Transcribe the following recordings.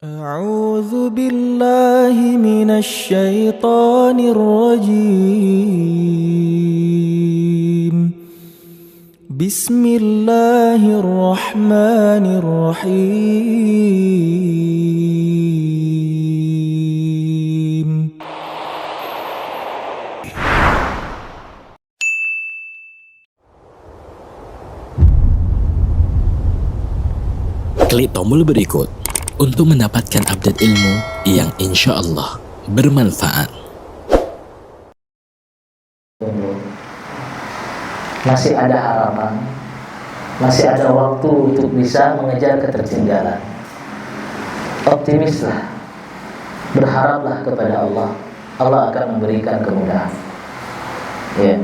أعوذ بالله من الشيطان الرجيم. بسم الله الرحمن الرحيم. Klik tombol berikut untuk mendapatkan update ilmu yang insya Allah bermanfaat. Masih ada harapan, masih ada waktu untuk bisa mengejar ketertinggalan. Optimislah, berharaplah kepada Allah. Allah akan memberikan kemudahan. Ya.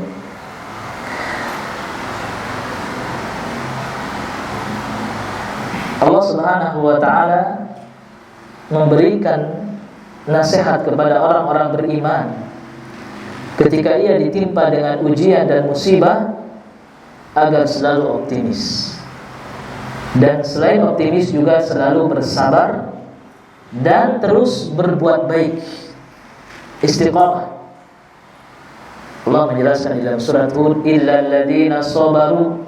Allah Subhanahu wa ta'ala memberikan nasihat kepada orang-orang beriman ketika ia ditimpa dengan ujian dan musibah agar selalu optimis. Dan selain optimis juga selalu bersabar dan terus berbuat baik, istiqamah. Allah menjelaskan di dalam surat Hud, illal ladzina sabaru,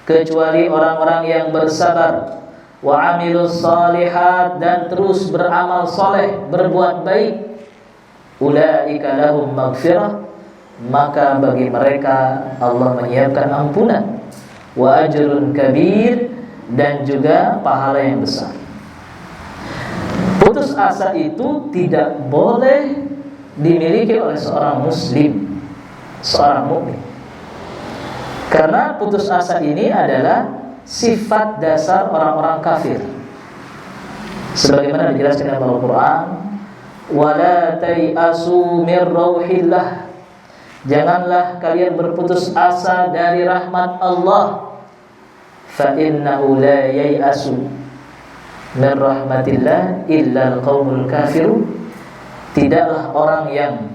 kecuali orang-orang yang bersabar, wa amilus shalihat, dan terus beramal soleh, berbuat baik, ulaika lahum maghfirah, maka bagi mereka Allah menyiapkan ampunan, wa ajrun kabir, dan juga pahala yang besar. Putus asa itu tidak boleh dimiliki oleh seorang muslim, seorang mukmin, karena putus asa ini adalah sifat dasar orang-orang kafir. Sebagaimana dijelaskan dalam Al-Quran, wala tai'asu mir rauhillah, janganlah kalian berputus asa dari rahmat Allah. Fa innahu la yai'asu min rahmatillah illa al-qaumul kafirun, tidaklah orang yang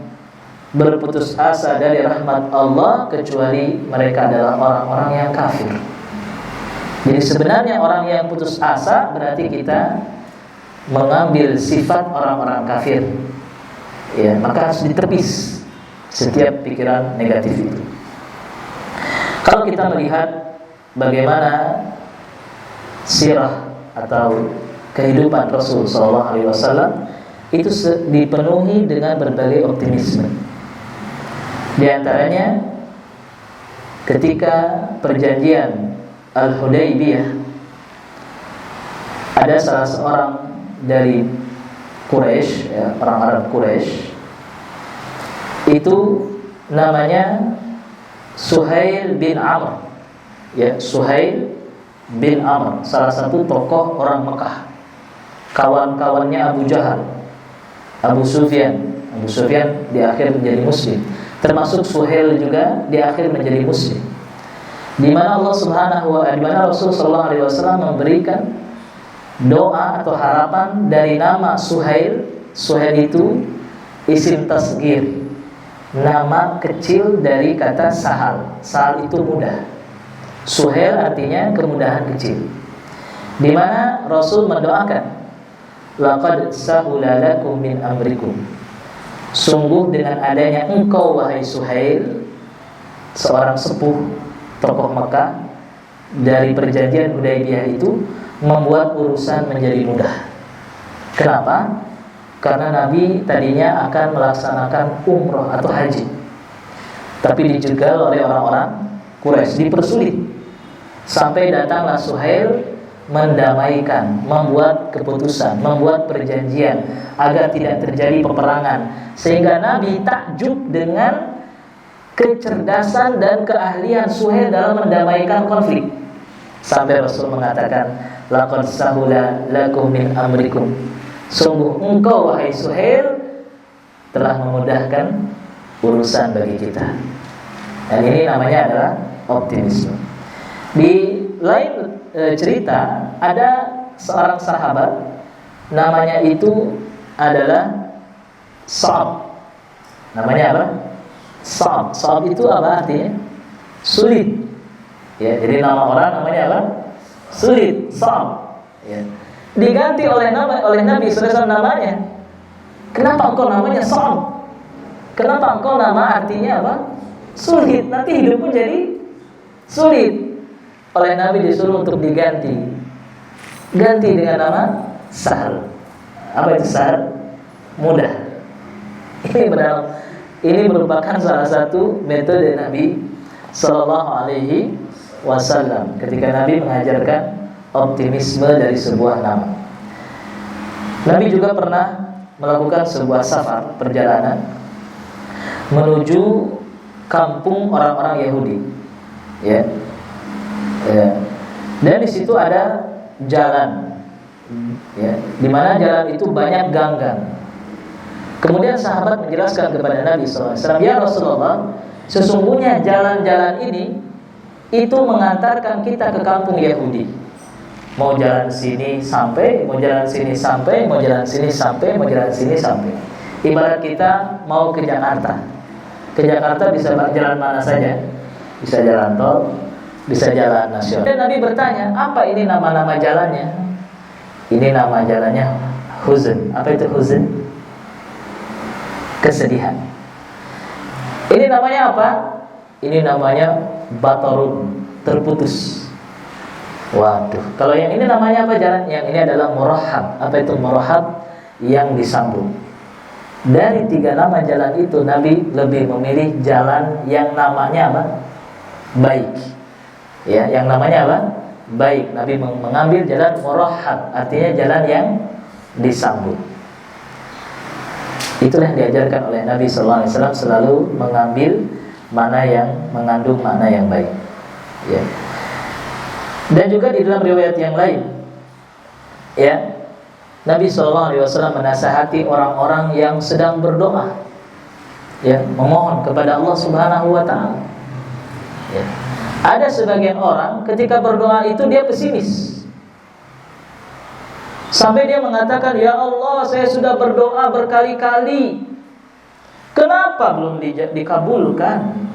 berputus asa dari rahmat Allah kecuali mereka adalah orang-orang yang kafir. Jadi sebenarnya orang yang putus asa berarti kita mengambil sifat orang-orang kafir. Ya, maka harus ditepis setiap pikiran negatif itu. Kalau kita melihat bagaimana sirah atau kehidupan Rasul SAW, itu dipenuhi dengan berbagai optimisme. Di antaranya ketika perjanjian Al-Hudaybiyah, ada salah seorang dari Quraisy, ya, orang Arab Quraisy, itu namanya Suhail bin Amr. Ya, Suhail bin Amr, salah satu tokoh orang Mekah, kawan-kawannya Abu Jahal, Abu Sufyan. Abu Sufyan di akhir menjadi muslim, termasuk Suhail juga di akhir menjadi muslim. Di mana Rasul sallallahu alaihi wasallam memberikan doa atau harapan dari nama Suhail. Suhail itu isim tasghir, nama kecil dari kata sahal. Sahal itu mudah. Suhail artinya kemudahan kecil. Di mana Rasul mendoakan, laqad sahula lakum min amrikum, sungguh dengan adanya engkau wahai Suhail, seorang sepuh tokoh Mekah, dari perjanjian Hudaybiyah itu membuat urusan menjadi mudah. Kenapa? Karena Nabi tadinya akan melaksanakan umroh atau haji, tapi dijegal oleh orang-orang Quraisy, dipersulit, sampai datanglah Suhail mendamaikan, membuat keputusan, membuat perjanjian agar tidak terjadi peperangan. Sehingga Nabi takjub dengan kecerdasan dan keahlian Suhail dalam mendamaikan konflik. Sampai Rasul mengatakan, laqad sahula lakum min amrikum, sungguh engkau wahai Suhail telah memudahkan urusan bagi kita. Dan ini namanya adalah optimisme. Di lain cerita, ada seorang sahabat namanya itu adalah Sa'ab. Namanya apa? Sa'ab. Sa'ab itu apa artinya? Sulit. Ya, jadi nama orang namanya apa? Sulit, Sa'ab. Ya. diganti oleh Nabi SAW namanya. Kenapa engkau namanya Sa'ab? Kenapa engkau nama artinya apa? Sulit. Nanti hidupmu jadi sulit. Oleh Nabi disuruh untuk diganti. Ganti dengan nama Sahal. Apa itu Sahal? Mudah. Ini merupakan salah satu metode Nabi Sallallahu Alaihi Wasallam ketika Nabi mengajarkan optimisme dari sebuah nama. Nabi juga pernah melakukan sebuah safar, perjalanan menuju kampung orang-orang Yahudi, ya. Dan di situ ada jalan, ya, di mana jalan itu banyak ganggang. Kemudian sahabat menjelaskan kepada Nabi SAW, ya Rasulullah, sesungguhnya jalan-jalan ini itu mengantarkan kita ke kampung Yahudi. Mau jalan sini sampai, mau jalan sini sampai, mau jalan sini sampai, mau jalan sini sampai. Ibarat kita mau ke Jakarta. Ke Jakarta bisa jalan mana saja. Bisa jalan tol, bisa jalan nasional. Dan Nabi bertanya, apa ini nama-nama jalannya? Ini nama jalannya huzn. Apa itu huzn? Kesedihan. Ini namanya apa? Ini namanya batarun, terputus. Waduh, kalau yang ini namanya apa jalan? Yang ini adalah murahhab. Apa itu murahhab? Yang disambung. Dari 3 nama jalan itu, Nabi lebih memilih jalan yang namanya apa? Baik. Ya, yang namanya apa? Baik. Nabi mengambil jalan murahhab, artinya jalan yang disambung. Itulah yang diajarkan oleh Nabi SAW, selalu mengambil mana yang mengandung mana yang baik. Ya. Dan juga di dalam riwayat yang lain, ya, Nabi SAW menasihati orang-orang yang sedang berdoa, ya, memohon kepada Allah Subhanahu Wa Taala. Ya. Ada sebagian orang ketika berdoa itu dia pesimis, sampai dia mengatakan, ya Allah, saya sudah berdoa berkali-kali, kenapa belum dikabulkan?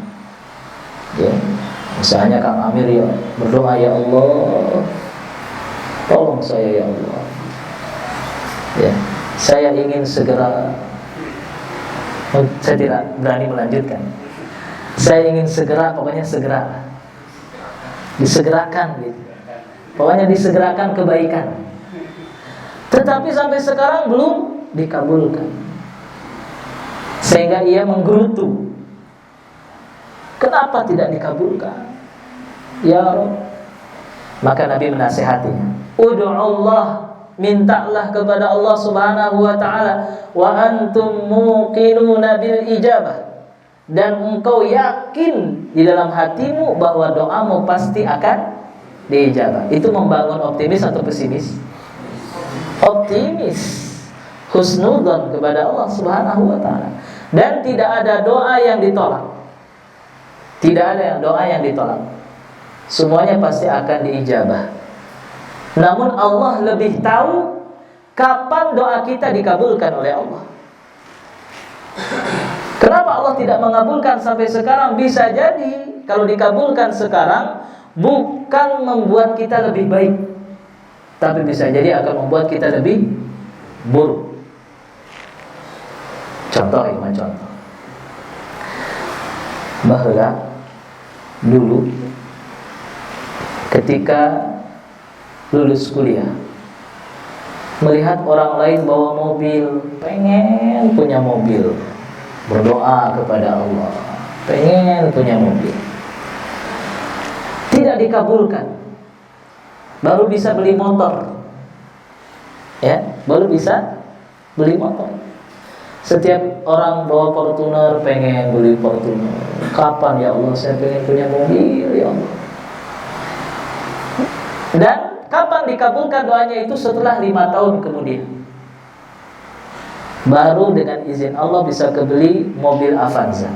Ya. Misalnya Kang Amir ya berdoa, ya Allah, tolong saya ya Allah. Ya, saya ingin segera. Saya tidak berani melanjutkan. Saya ingin segera, pokoknya segera. Disegerakan gitu. Pokoknya disegerakan kebaikan. Tetapi sampai sekarang belum dikabulkan. Sehingga ia menggerutu. Kenapa tidak dikabulkan? Ya Rabb. Maka Nabi menasihatinya, ud'ullah, mintalah kepada Allah Subhanahu wa taala, wa antum muqinuna bil ijabah, dan engkau yakin di dalam hatimu bahwa doamu pasti akan diijabah. Itu membangun optimis atau pesimis? Optimis. Husnudzon kepada Allah Subhanahu wa taala. Dan tidak ada doa yang ditolak. Tidak ada doa yang ditolak. Semuanya pasti akan diijabah. Namun Allah lebih tahu kapan doa kita dikabulkan oleh Allah. Kenapa Allah tidak mengabulkan sampai sekarang? Bisa jadi kalau dikabulkan sekarang bukan membuat kita lebih baik, tapi bisa jadi akan membuat kita lebih buruk. Contoh, bahwa dulu ketika lulus kuliah, melihat orang lain bawa mobil, pengen punya mobil, berdoa kepada Allah, pengen punya mobil, tidak dikabulkan, baru bisa beli motor, ya, baru bisa beli motor. Setiap orang bawa Fortuner, pengen beli Fortuner. Kapan ya Allah saya pengen punya mobil ya Allah. Dan kapan dikabulkan doanya itu? Setelah 5 tahun kemudian, baru dengan izin Allah bisa kebeli mobil Avanza.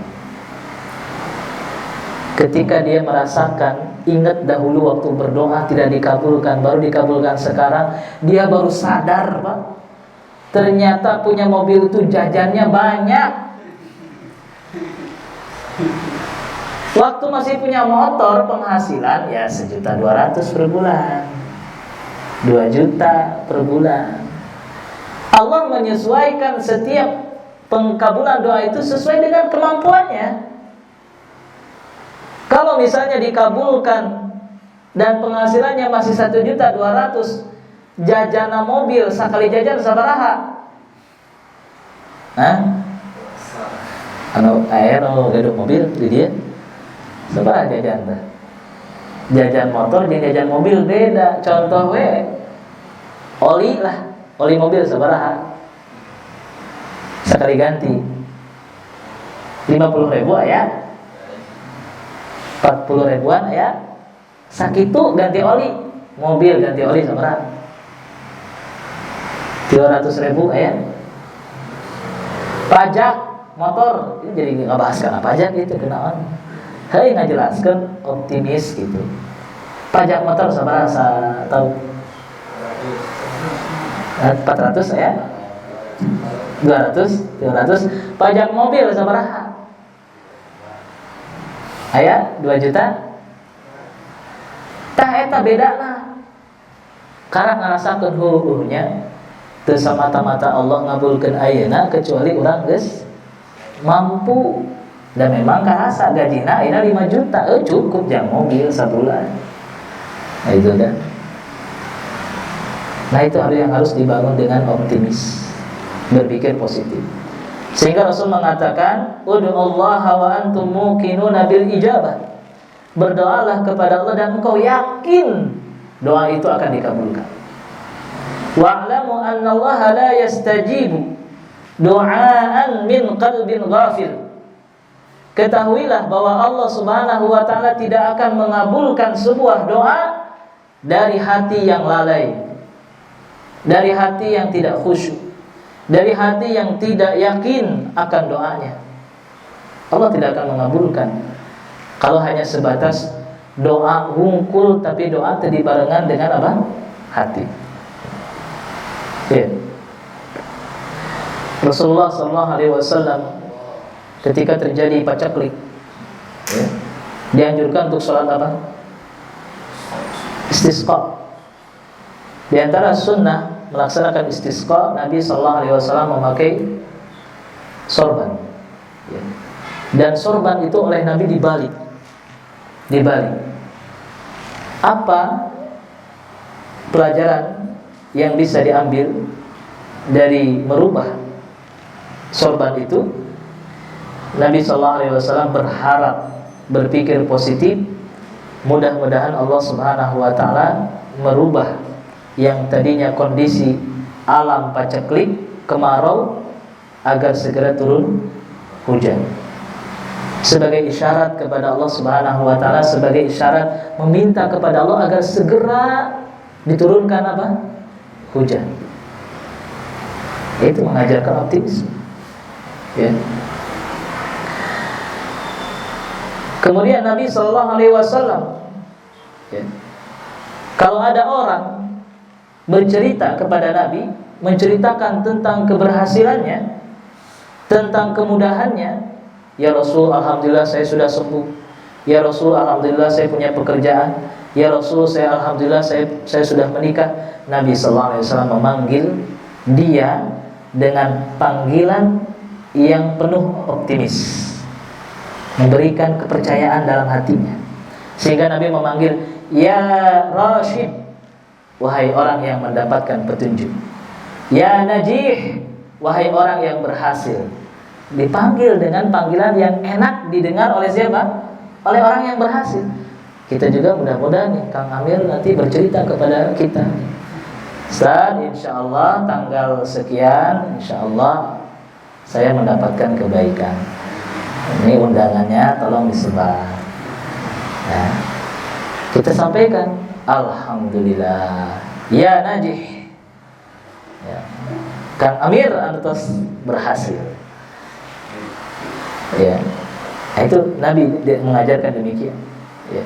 Ketika dia merasakan, ingat dahulu waktu berdoa tidak dikabulkan, baru dikabulkan sekarang, dia baru sadar, Pak, ternyata punya mobil itu jajannya banyak. Waktu masih punya motor, penghasilan ya 1.200.000 per bulan. 2 juta per bulan. Allah menyesuaikan setiap pengkabulan doa itu sesuai dengan kemampuannya. Kalau misalnya dikabulkan dan penghasilannya masih 1.200.000, jajana mobil sekali jajan sabaraha? Gaduk mobil di dia sabaraha jajan teh? Jajan motor jeung jajan mobil beda. Contoh oli lah, oli mobil sabaraha? Sekali ganti 50.000 aya, 40.000-an ya. Sakitu ganti oli, mobil ganti oli sabaraha? 300.000 ya. Pajak motor, ini jadi ngebahas karena pajak itu kenaon. Hei ngajelaskan optimis gitu. Pajak motor sabaraha tahu? 400 ya. 200, 300. Pajak mobil sabaraha? Aya 2 juta. Tah eta bedana. Karena ngarasakeun heuhnya teu samata-mata Allah ngabulkeun ayeuna kecuali urang geus mampu. Dan memang karasa gajina ayeuna 5 juta, cukup jang mobil sabulan. Nah itu kan. Nah itu yang harus dibangun dengan optimis, berpikir positif. Sehingga Rasul mengatakan, "Ud'ullaha wa antum muqinuna bil ijabah." Berdoalah kepada Allah dan engkau yakin doa itu akan dikabulkan. Wa'lamu anna Allah la yastajibu du'aan min qalbin ghafil. Ketahuilah bahwa Allah Subhanahu wa taala tidak akan mengabulkan sebuah doa dari hati yang lalai, dari hati yang tidak khusyuk, dari hati yang tidak yakin akan doanya. Allah tidak akan mengabulkan kalau hanya sebatas doa hungkul tapi doa tidak dibarengan dengan apa? Hati. Ya. Rasulullah SAW ketika terjadi pacaklik, ya, dianjurkan untuk sholat apa? Istisqa. Di antara sunnah melaksanakan istisqa, Nabi SAW memakai sorban, ya. Dan sorban itu oleh Nabi dibalik. Apa pelajaran yang bisa diambil dari merubah sorban itu? Nabi SAW berharap, berpikir positif, mudah-mudahan Allah Subhanahu wa taala merubah yang tadinya kondisi alam paceklik, kemarau, agar segera turun hujan. Sebagai isyarat kepada Allah Subhanahu wa taala, sebagai isyarat meminta kepada Allah agar segera diturunkan apa? Hujan. Itu mengajarkan optimisme. Ya. Kemudian Nabi SAW, ya, kalau ada orang bercerita kepada Nabi, menceritakan tentang keberhasilannya, tentang kemudahannya, ya Rasul, alhamdulillah saya sudah sembuh. Ya Rasul, alhamdulillah saya punya pekerjaan. Ya Rasul, saya alhamdulillah saya sudah menikah. Nabi SAW memanggil dia dengan panggilan yang penuh optimis, memberikan kepercayaan dalam hatinya. Sehingga Nabi memanggil, ya Rashid, wahai orang yang mendapatkan petunjuk. Ya Najih, wahai orang yang berhasil. Dipanggil dengan panggilan yang enak didengar oleh siapa? Oleh orang yang berhasil. Kita juga mudah-mudahan nih, Kang Amir nanti bercerita kepada kita, Ustaz, insyaallah tanggal sekian, insyaallah saya mendapatkan kebaikan. Ini undangannya tolong disebar. Ya. Kita sampaikan, alhamdulillah, ya Najih, ya, Kang Amir antos berhasil. Ya, nah, itu Nabi mengajarkan demikian. Ya.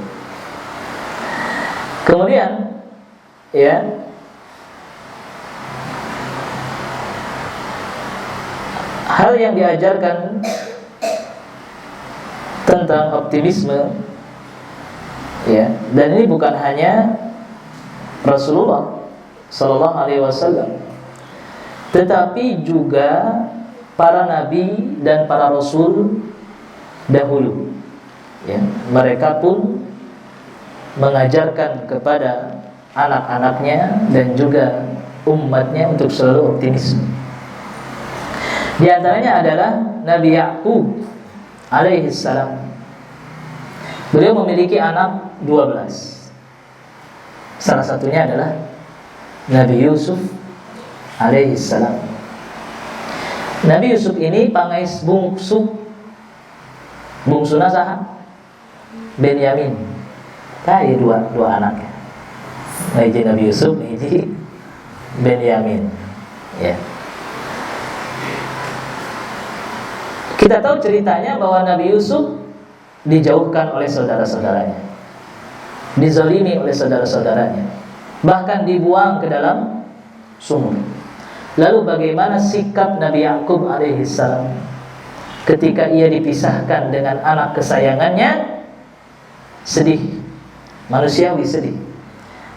Kemudian, ya, hal yang diajarkan tentang optimisme, ya, dan ini bukan hanya Rasulullah, sallallahu alaihi wasallam, tetapi juga para nabi dan para rasul dahulu, ya, mereka pun mengajarkan kepada anak-anaknya dan juga umatnya untuk selalu optimis. Di antaranya adalah Nabi Ya'qub alaihi salam. Beliau memiliki anak 12. Salah satunya adalah Nabi Yusuf alaihi salam. Nabi Yusuf ini pangais bungsu saha? Benyamin. Tadi dua anaknya. Nabi Yusuf, Benyamin. Ya. Kita tahu ceritanya bahwa Nabi Yusuf dijauhkan oleh saudara-saudaranya, dizalimi oleh saudara-saudaranya, bahkan dibuang ke dalam sumur. Lalu bagaimana sikap Nabi Ya'qub alaihi salam ketika ia dipisahkan dengan anak kesayangannya? Sedih, manusiawi sedih.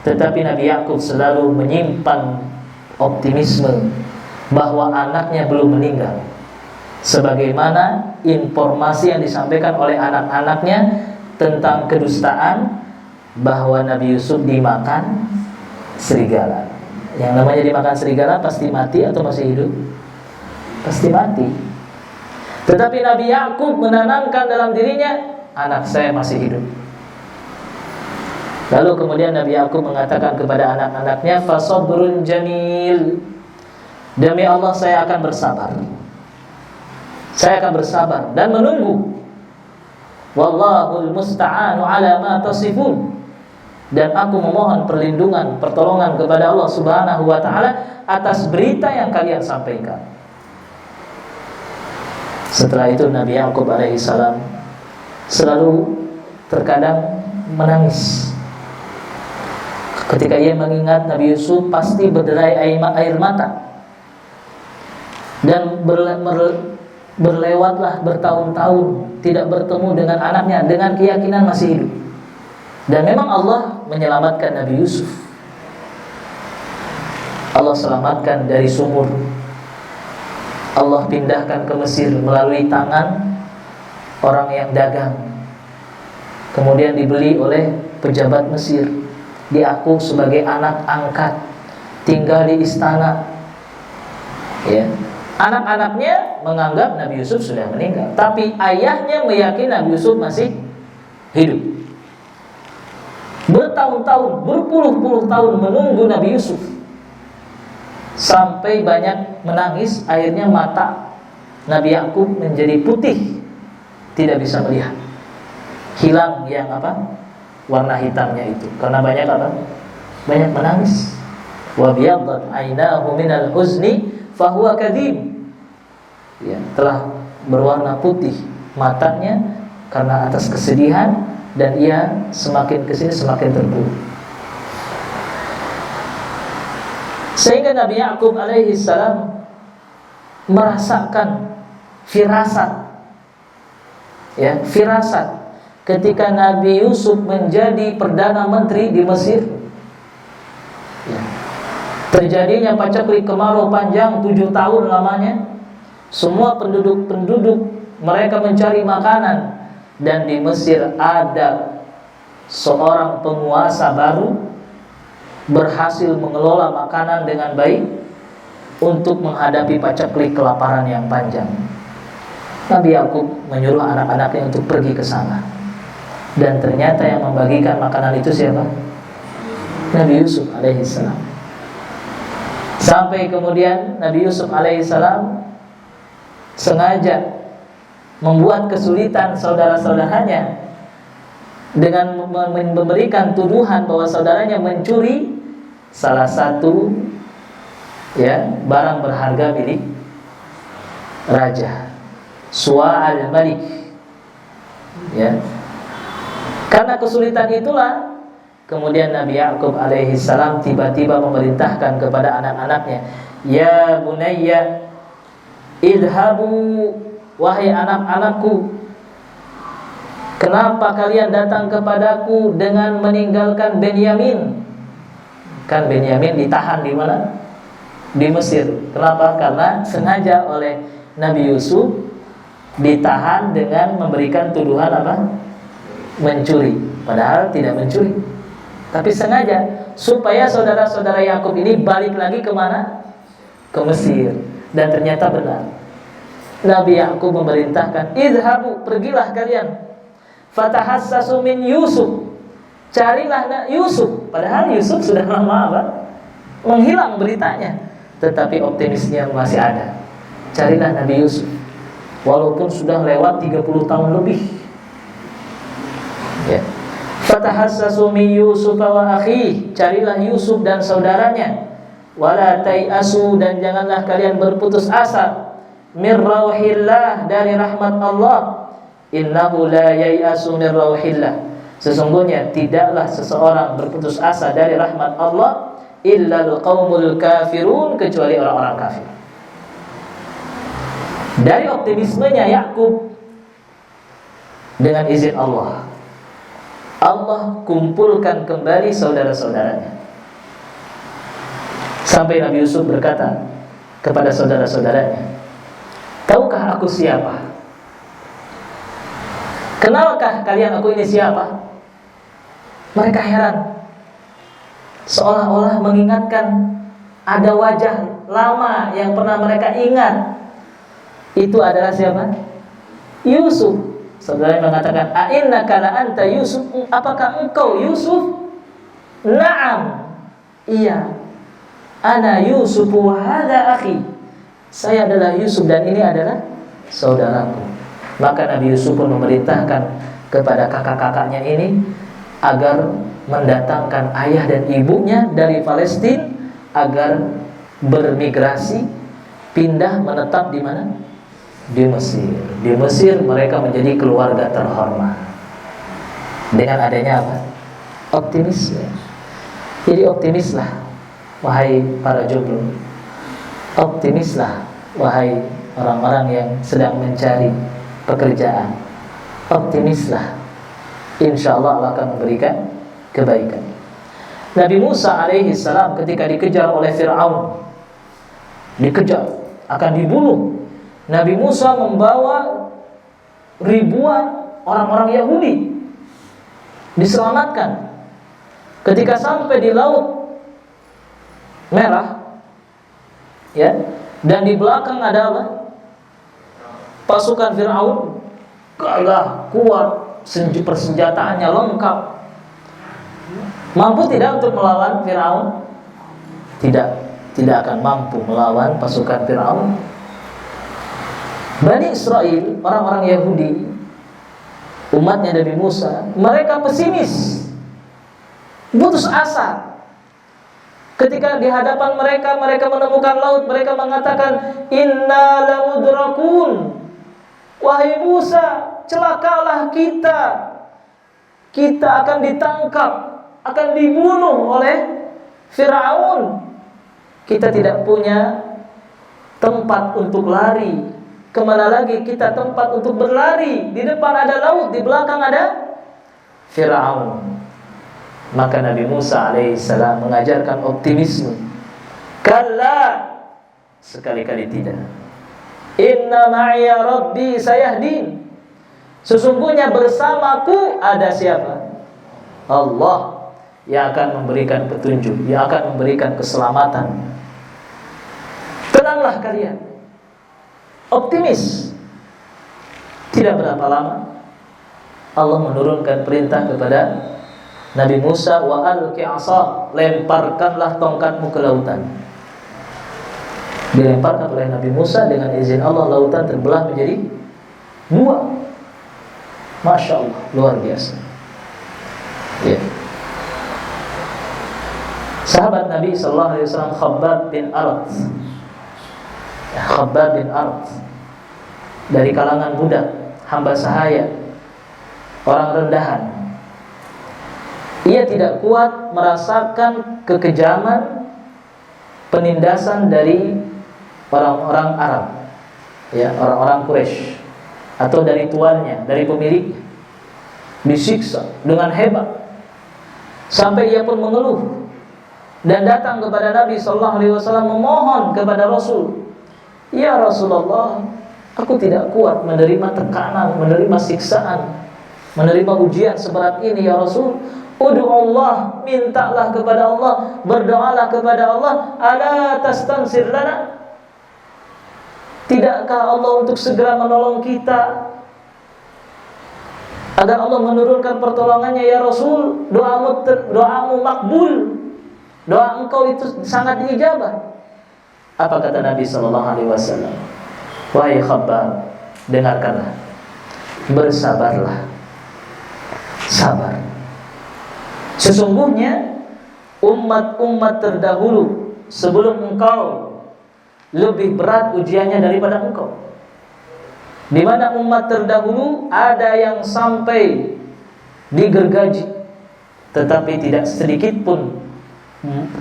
Tetapi Nabi Ya'qub selalu menyimpan optimisme bahwa anaknya belum meninggal, sebagaimana informasi yang disampaikan oleh anak-anaknya tentang kedustaan bahwa Nabi Yusuf dimakan serigala. Yang namanya dimakan serigala pasti mati atau masih hidup? Pasti mati. Tetapi Nabi Ya'qub menanamkan dalam dirinya, anak saya masih hidup. Lalu kemudian Nabi Ya'qub mengatakan kepada anak-anaknya, fasabrun jamil, demi Allah saya akan bersabar. Saya akan bersabar dan menunggu. Wallahul musta'anu ala ma tasifun. Dan aku memohon perlindungan, pertolongan kepada Allah Subhanahu wa taala atas berita yang kalian sampaikan. Setelah itu Nabi Ya'qub alaihi salam selalu terkadang menangis. Ketika ia mengingat Nabi Yusuf, pasti berderai air mata. Dan berlewatlah bertahun-tahun tidak bertemu dengan anaknya dengan keyakinan masih hidup. Dan memang Allah menyelamatkan Nabi Yusuf. Allah selamatkan dari sumur. Allah pindahkan ke Mesir melalui tangan orang yang dagang. Kemudian dibeli oleh pejabat Mesir, diaku sebagai anak angkat, tinggal di istana. Ya. Anak-anaknya menganggap Nabi Yusuf sudah meninggal, tapi ayahnya meyakini Nabi Yusuf masih hidup. Bertahun-tahun, berpuluh-puluh tahun menunggu Nabi Yusuf, sampai banyak menangis. Akhirnya mata Nabi Ya'qub menjadi putih, tidak bisa melihat. Hilang yang warna hitamnya itu, karena banyak banyak menangis. Wa biyaddat aynahu minal huzni fahuwa kadhib. Ya, telah berwarna putih matanya karena atas kesedihan, dan ia semakin kesini semakin terpuruk. Sehingga Nabi Ya'qub alaihi salam merasakan firasat, ya, firasat ketika Nabi Yusuf menjadi perdana menteri di Mesir. Ya. Terjadinya paceklik kemarau panjang 7 tahun lamanya. Semua penduduk mereka mencari makanan, dan di Mesir ada seorang penguasa baru berhasil mengelola makanan dengan baik untuk menghadapi paceklik kelaparan yang panjang. Nabi Ya'qub menyuruh anak-anaknya untuk pergi ke sana, dan ternyata yang membagikan makanan itu siapa? Nabi Yusuf alaihissalam. Sampai kemudian Nabi Yusuf alaihissalam sengaja membuat kesulitan saudara-saudaranya dengan memberikan tuduhan bahwa saudaranya mencuri salah satu, ya, barang berharga milik raja, Suwa al-Malik. Ya. Karena kesulitan itulah kemudian Nabi Ya'qub alaihi salam tiba-tiba memerintahkan kepada anak-anaknya, ya bunayya idhabu, wahai anak-anakku, kenapa kalian datang kepadaku dengan meninggalkan Benyamin? Kan Benyamin ditahan di mana? Di Mesir. Kenapa? Karena sengaja oleh Nabi Yusuf ditahan dengan memberikan tuduhan apa? Mencuri. Padahal tidak mencuri, tapi sengaja supaya saudara-saudara Yakub ini balik lagi ke mana? Ke Mesir. Dan ternyata benar. Nabi Yakub memerintahkan, idhabu, pergilah kalian, fatahassasu min Yusuf, carilah Yusuf. Padahal Yusuf sudah lama apa? Menghilang beritanya. Tetapi optimisnya masih ada. Carilah Nabi Yusuf, walaupun sudah lewat 30 tahun lebih. Ya. Fatahassasu min Yusuf wa akhi, carilah Yusuf dan saudaranya. Wala tai'asu, dan janganlah kalian berputus asa, mir rauhillah, dari rahmat Allah. Innahu la yai'asu mir rauhillah, sesungguhnya tidaklah seseorang berputus asa dari rahmat Allah illal qaumul kafirun, kecuali orang-orang kafir. Dari optimismenya Yakub, dengan izin Allah, Allah kumpulkan kembali saudara-saudaranya. Sampai Nabi Yusuf berkata kepada saudara-saudaranya, tahukah aku siapa? Kenalkah kalian aku ini siapa? Mereka heran, seolah-olah mengingatkan ada wajah lama yang pernah mereka ingat. Itu adalah siapa? Yusuf. Saudaranya mengatakan, a'innaka la anta Yusuf, apakah engkau Yusuf? Naam, iya, ana Yusuf wa hadha akhi, saya adalah Yusuf dan ini adalah saudaraku. Maka Nabi Yusuf pun memerintahkan kepada kakak-kakaknya ini agar mendatangkan ayah dan ibunya dari Palestina agar bermigrasi, pindah menetap di mana? Di Mesir. Di Mesir mereka menjadi keluarga terhormat. Dengan adanya apa? Optimis. Jadi optimislah, wahai para jomblo. Optimislah, wahai orang-orang yang sedang mencari pekerjaan. Optimislah, insya Allah Allah akan memberikan kebaikan. Nabi Musa alaihi salam ketika dikejar oleh Fir'aun, dikejar, akan dibunuh, Nabi Musa membawa ribuan orang-orang Yahudi, diselamatkan. Ketika sampai di Laut Merah, ya, dan di belakang ada apa? Pasukan Fir'aun, gagah, kuat, persenjataannya lengkap. Mampu tidak untuk melawan Fir'aun? Tidak akan mampu melawan pasukan Fir'aun. Bani Israel, orang-orang Yahudi, umatnya Nabi Musa, mereka pesimis, putus asa. Ketika di hadapan mereka menemukan laut, mereka mengatakan, inna lamudrakun, wahai Musa, celakalah kita akan ditangkap, akan dibunuh oleh Fir'aun. Kita tidak punya tempat untuk lari. Kemana lagi kita tempat untuk berlari? Di depan ada laut, di belakang ada Fir'aun. Maka Nabi Musa alaihissalam mengajarkan optimisme. Kalla, sekali-kali tidak. Inna ma'iya rabbi sayahdin, sesungguhnya bersamaku ada siapa? Allah yang akan memberikan petunjuk, yang akan memberikan keselamatan. Tenanglah kalian, optimis. Tidak berapa lama Allah menurunkan perintah kepada Nabi Musa, wa alqi 'asa, lemparkanlah tongkatmu ke lautan. Dilemparkan oleh Nabi Musa, dengan izin Allah lautan terbelah menjadi dua. Masya Allah, luar biasa. Ya. Sahabat Nabi sallallahu alaihi wasallam Khabbab bin Arat, Khabbab bin Arat, dari kalangan budak, hamba sahaya, orang rendahan. Ia tidak kuat merasakan kekejaman penindasan dari orang-orang Arab, ya, orang-orang Quraisy, atau dari tuannya, dari pemiliknya, disiksa dengan hebat. Sampai ia pun mengeluh, dan datang kepada Nabi sallallahu alaihi wasallam memohon kepada Rasul, "Ya Rasulullah, aku tidak kuat menerima tekanan, menerima siksaan, menerima ujian seberat ini ya Rasul. Ud'u Allah, mintalah kepada Allah, berdoalah kepada Allah. Ala tastansir lana? Tidakkah Allah untuk segera menolong kita agar Allah menurunkan pertolongannya ya Rasul? Doamu makbul. Doa engkau itu sangat diijabah." Apa kata Nabi sallallahu alaihi wasallam? "Wahai Khabbab, dengarkanlah. Bersabarlah. Sabar. Sesungguhnya umat-umat terdahulu sebelum engkau lebih berat ujiannya daripada engkau. Di mana umat terdahulu ada yang sampai digergaji, tetapi tidak sedikit pun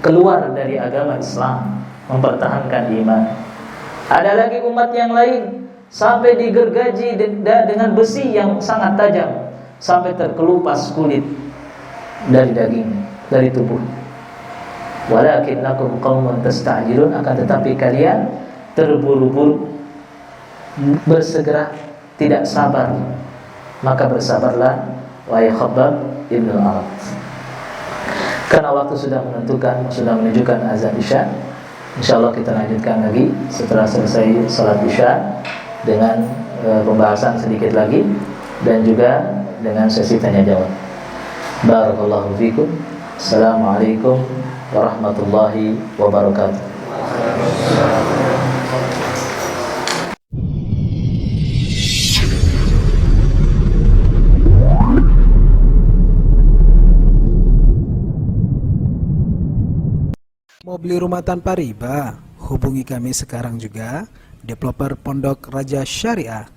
keluar dari agama Islam, mempertahankan iman. Ada lagi umat yang lain sampai digergaji dengan besi yang sangat tajam, sampai terkelupas kulit dari daging, dari tubuh. Walakinnakum qaumun tasta'jilun, akan tetapi kalian terburu-buru, bersegera, tidak sabar. Maka bersabarlah wahai Khabbab ibn al-Arat. Karena waktu sudah menunjukkan azan Isya. Insyaallah kita lanjutkan lagi setelah selesai salat Isya dengan pembahasan sedikit lagi dan juga dengan sesi tanya jawab. Barakallahu fikum. Assalamualaikum warahmatullahi wabarakatuh. Mau beli rumah tanpa riba? Hubungi kami sekarang juga, developer Pondok Raja Syariah.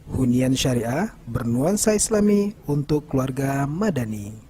Hunian syariah bernuansa Islami untuk keluarga madani.